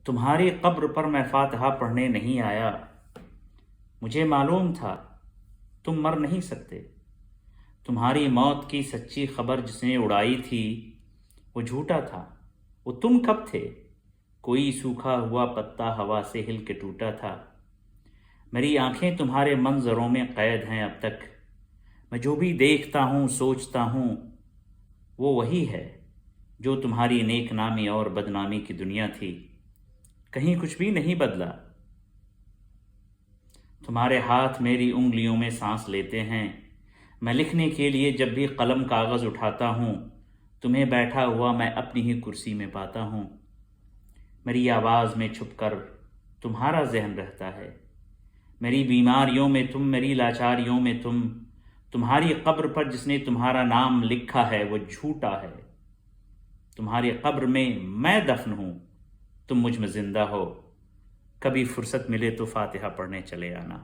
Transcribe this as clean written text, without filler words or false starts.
تمہاری قبر پر میں فاتحہ پڑھنے نہیں آیا، مجھے معلوم تھا تم مر نہیں سکتے۔ تمہاری موت کی سچی خبر جس نے اڑائی تھی وہ جھوٹا تھا۔ وہ تم کب تھے؟ کوئی سوکھا ہوا پتا ہوا سے ہل کے ٹوٹا تھا۔ میری آنکھیں تمہارے منظروں میں قید ہیں اب تک۔ میں جو بھی دیکھتا ہوں سوچتا ہوں وہ وہی ہے جو تمہاری نیک نامی اور بدنامی کی دنیا تھی۔ کہیں کچھ بھی نہیں بدلا۔ تمہارے ہاتھ میری انگلیوں میں سانس لیتے ہیں۔ میں لکھنے کے لیے جب بھی قلم کاغذ اٹھاتا ہوں تمہیں بیٹھا ہوا میں اپنی ہی کرسی میں پاتا ہوں۔ میری آواز میں چھپ کر تمہارا ذہن رہتا ہے۔ میری بیماریوں میں تم، میری لاچاریوں میں تم۔ تمہاری قبر پر جس نے تمہارا نام لکھا ہے وہ جھوٹا ہے۔ تمہاری قبر میں دفن ہوں، تم مجھ میں زندہ ہو۔ کبھی فرصت ملے تو فاتحہ پڑھنے چلے آنا۔